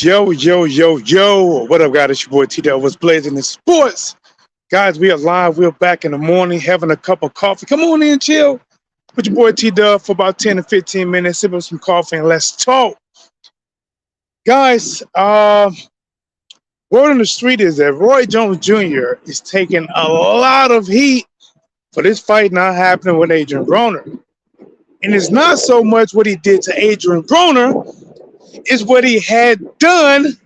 Yo, yo, yo, yo. What up, guys? It's your boy T Dub was blazing in sports. Guys, we are live. We're back in the morning having a cup of coffee. Come on in, chill with your boy T Dub for about 10 to 15 minutes. Sip up some coffee and let's talk. Guys, word on the street is that Roy Jones Jr. is taking a lot of heat for this fight not happening with Adrien Broner. And it's not so much what he did to Adrien Broner, it's what he had done,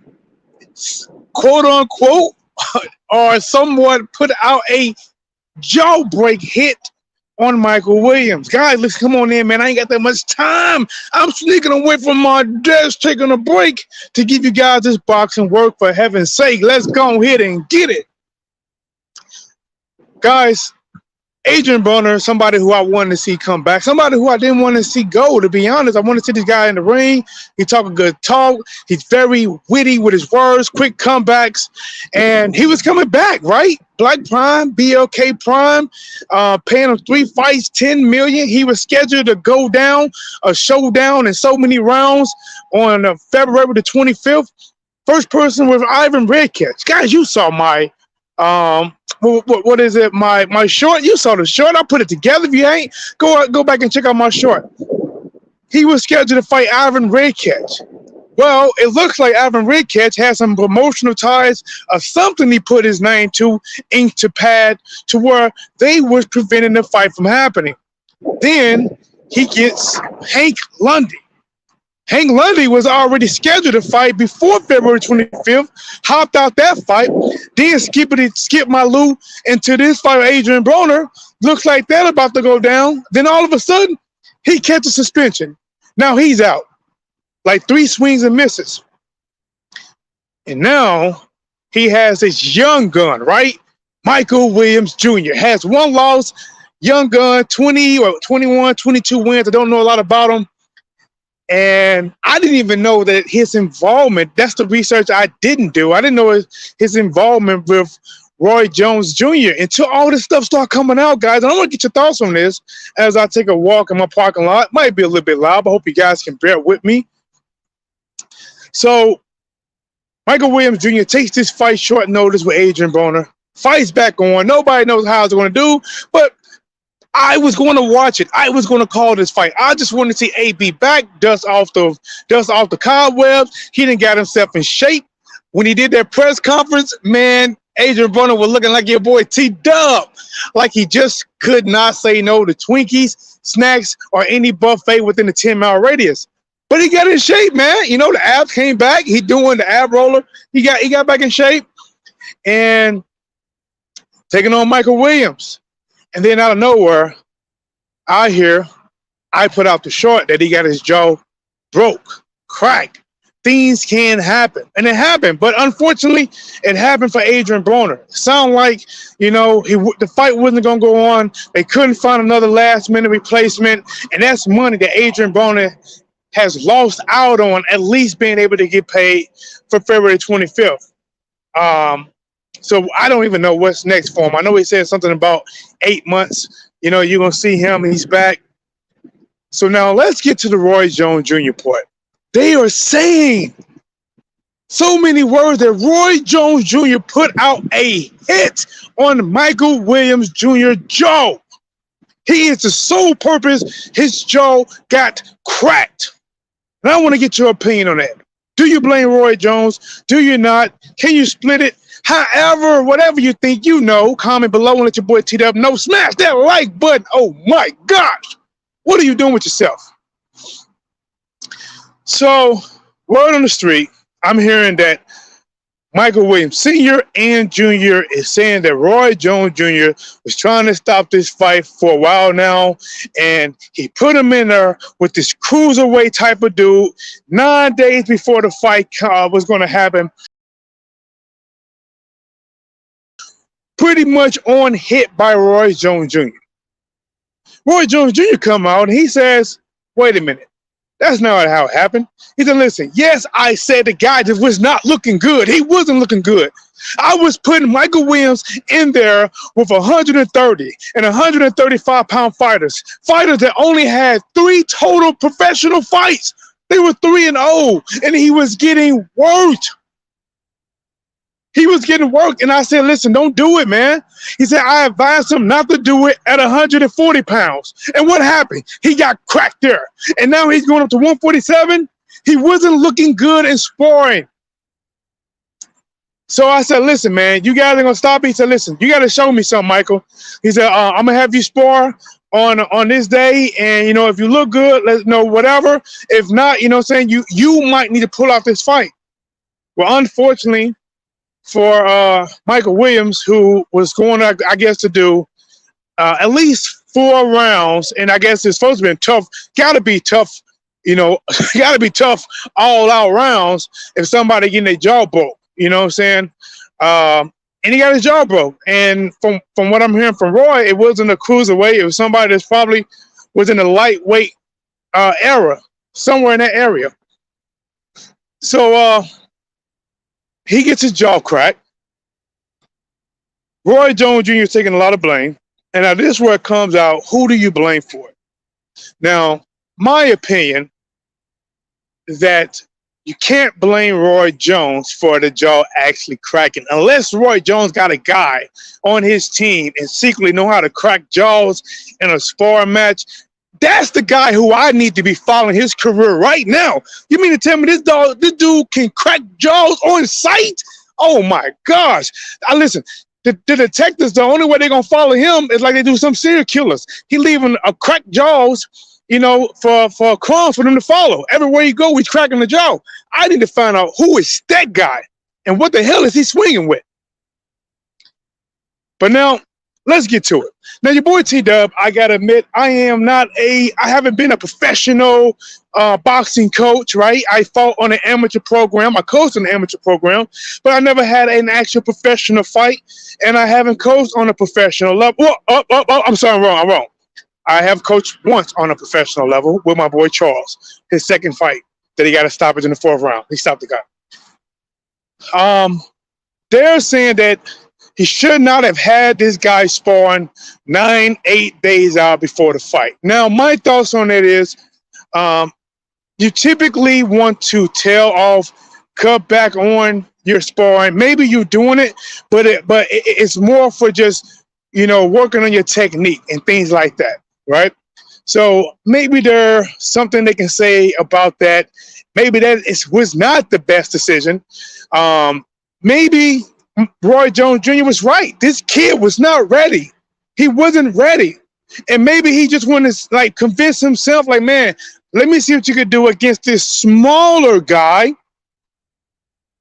quote unquote, or somewhat put out a jawbreak hit on Michael Williams. Guys, let's come on in, man. I ain't got that much time. I'm sneaking away from my desk, taking a break to give you guys this boxing work, for heaven's sake. Let's go ahead and get it. Guys, Adrien Broner, somebody who I wanted to see come back, somebody who I didn't want to see go, to be honest. I want to see this guy in the ring. He talk a good talk. He's very witty with his words, quick comebacks. And he was coming back, right? Black Prime, BLK Prime, paying him 3 fights, $10 million. He was scheduled to go down, a showdown in so many rounds on February the 25th. First person with Ivan Redkach. Guys, you saw my what is it? My short. You saw the short. I put it together. If you ain't, go back and check out my short. He was scheduled to fight Ivan Redkach. Well, it looks like Ivan Redkach has some promotional ties of something he put his name to, ink to pad, to where they was preventing the fight from happening. Then he gets Hank Lundy. Hank Lundy was already scheduled to fight before February 25th, hopped out that fight, then skip my Lou into this fight with Adrien Broner. Looks like that about to go down. Then all of a sudden, he catches suspension. Now he's out. Like 3 swings and misses. And now he has this young gun, right? Michael Williams Jr. has 1 loss, young gun, 20 or 21, 22 wins. I don't know a lot about him. And I didn't even know that his involvement, that's the research I didn't do. I didn't know his involvement with Roy Jones Jr. until all this stuff started coming out, guys. And I want to get your thoughts on this as I take a walk in my parking lot. Might be a little bit loud, but I hope you guys can bear with me. So Michael Williams Jr. takes this fight short notice with Adrien Broner. Fights back on. Nobody knows how it's going to do, but I was going to watch it. I was going to call this fight. I just wanted to see AB back, dust off the cobwebs. He done got himself in shape. When he did that press conference, man, Adrien Broner was looking like your boy T-Dub. Like he just could not say no to Twinkies, snacks, or any buffet within the 10-mile radius. But he got in shape, man. You know, the abs came back. He doing the ab roller. He got back in shape. And taking on Michael Williams. And then out of nowhere, I put out the short that he got his jaw broke, cracked. Things can happen. And it happened. But unfortunately, it happened for Adrien Broner. It sounded like, you know, the fight wasn't going to go on. They couldn't find another last-minute replacement. And that's money that Adrien Broner has lost out on, at least being able to get paid for February 25th. So I don't even know what's next for him. I know he said something about 8 months. You know, you're going to see him. He's back. So now let's get to the Roy Jones Jr. part. They are saying so many words that Roy Jones Jr. put out a hit on Michael Williams Jr. jaw. He is the sole purpose his jaw got cracked. And I want to get your opinion on that. Do you blame Roy Jones? Do you not? Can you split it? However, whatever you think, you know, comment below and let your boy T-Dub know. Smash that like button. Oh my gosh. What are you doing with yourself? So, word on the street, I'm hearing that Michael Williams Sr. and Jr. is saying that Roy Jones Jr. was trying to stop this fight for a while now, and he put him in there with this cruiserweight type of dude 9 days before the fight was going to happen. Pretty much on hit by Roy Jones Jr. Roy Jones Jr. come out and he says, wait a minute. That's not how it happened. He said, listen, yes, I said the guy just was not looking good. He wasn't looking good. I was putting Michael Williams in there with 130 and 135-pound fighters that only had 3 total professional fights. They were 3-0, and he was getting worked. He was getting worked, and I said, listen, don't do it, man. He said, I advised him not to do it at 140 pounds. And what happened? He got cracked there. And now he's going up to 147. He wasn't looking good in sparring. So I said, listen, man, you guys are going to stop me. He said, listen, you got to show me something, Michael. He said, I'm going to have you spar on this day. And, if you look good, let's know whatever. If not, you might need to pull out this fight. Well, unfortunately, for Michael Williams, who was going, I guess, to do at least 4 rounds, and I guess it's supposed to be tough, got to be tough, got to be tough all-out rounds if somebody getting their jaw broke, you know what I'm saying? And he got his jaw broke. And from what I'm hearing from Roy, it wasn't a cruiserweight. It was somebody that's probably was in the lightweight era, somewhere in that area. So, he gets his jaw cracked. Roy Jones Jr. is taking a lot of blame. And now this is where it comes out, who do you blame for it? Now, my opinion is that you can't blame Roy Jones for the jaw actually cracking. Unless Roy Jones got a guy on his team and secretly know how to crack jaws in a sparring match, that's the guy who I need to be following his career right now. You mean to tell me this dude can crack jaws on sight? Oh my gosh. Listen, the detectives, the only way they're going to follow him is like they do some serial killers. He leaving a cracked jaws, for crumbs for them to follow. Everywhere you go, he's cracking the jaw. I need to find out who is that guy and what the hell is he swinging with. But now, let's get to it. Now, your boy T-Dub, I got to admit, I haven't been a professional boxing coach, right? I fought on an amateur program. I coached on an amateur program, but I never had an actual professional fight, and I haven't coached on a professional level. I'm sorry, I'm wrong. I have coached once on a professional level with my boy Charles, his second fight that he got a stoppage in the 4th round. He stopped the guy. They're saying that he should not have had this guy sparring 9-8 days out before the fight. Now, my thoughts on that is you typically want to tail off, cut back on your sparring. Maybe you're doing it, but it's more for just, working on your technique and things like that, right? So maybe there's something they can say about that. Maybe that was not the best decision. Maybe Roy Jones Jr. was right. This kid was not ready. He wasn't ready. And maybe he just wanted to convince himself, man, let me see what you could do against this smaller guy.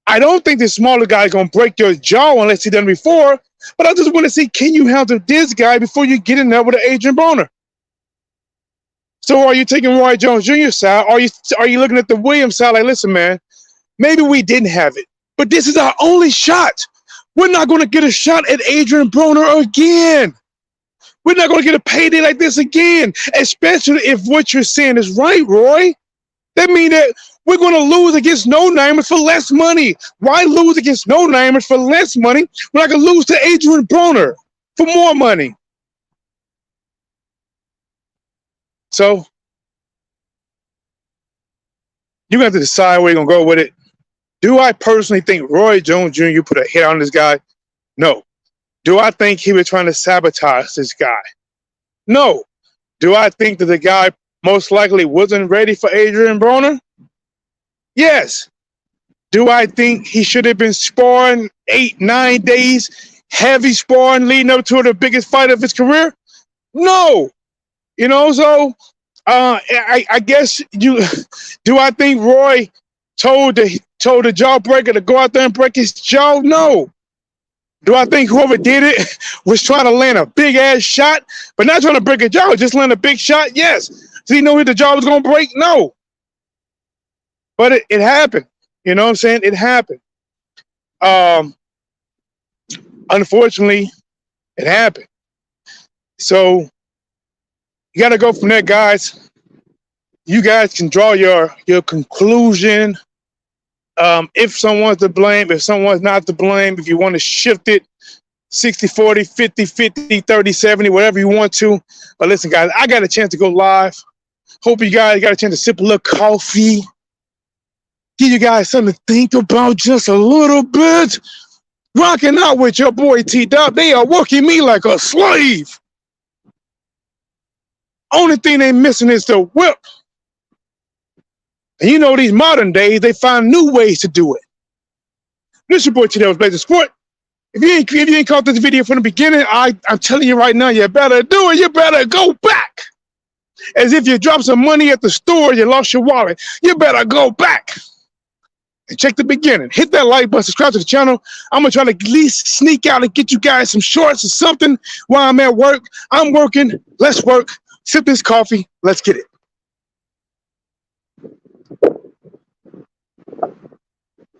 I don't think this smaller guy is going to break your jaw unless he's done it before. But I just want to see, can you handle this guy before you get in there with Adrien Broner? So are you taking Roy Jones Jr.'s side? Are you looking at the Williams side listen, man, maybe we didn't have it, but this is our only shot. We're not going to get a shot at Adrien Broner again. We're not going to get a payday like this again, especially if what you're saying is right, Roy. That means that we're going to lose against no-namers for less money. Why lose against no-namers for less money when I can lose to Adrien Broner for more money? So you have to decide where you're going to go with it. Do I personally think Roy Jones Jr. put a hit on this guy? No. Do I think he was trying to sabotage this guy? No. Do I think that the guy most likely wasn't ready for Adrien Broner? Yes. Do I think he should have been sparring 8-9 days, heavy sparring leading up to the biggest fight of his career? No. So I guess do I think Roy told the jawbreaker to go out there and break his jaw? No. Do I think whoever did it was trying to land a big ass shot, but not trying to break a jaw, just land a big shot? Yes. Does he know the jaw was going to break? No. But it happened. You know what I'm saying? It happened. Unfortunately, it happened. So you got to go from there, guys. You guys can draw your conclusion. If someone's to blame, if someone's not to blame, if you want to shift it 60-40, 50-50, 30-70, whatever you want to. But listen, guys, I got a chance to go live. Hope you guys got a chance to sip a little coffee, give you guys something to think about just a little bit. Rocking out with your boy T-Dub. They are working me like a slave. Only thing they missing is the whip. And you know, these modern days, they find new ways to do it. This your boy T-Dub, Blazer Sport. If you ain't caught this video from the beginning, I'm telling you right now, you better do it. You better go back. As if you dropped some money at the store, you lost your wallet. You better go back and check the beginning. Hit that like button, subscribe to the channel. I'm going to try to at least sneak out and get you guys some shorts or something while I'm at work. I'm working. Let's work. Sip this coffee. Let's get it.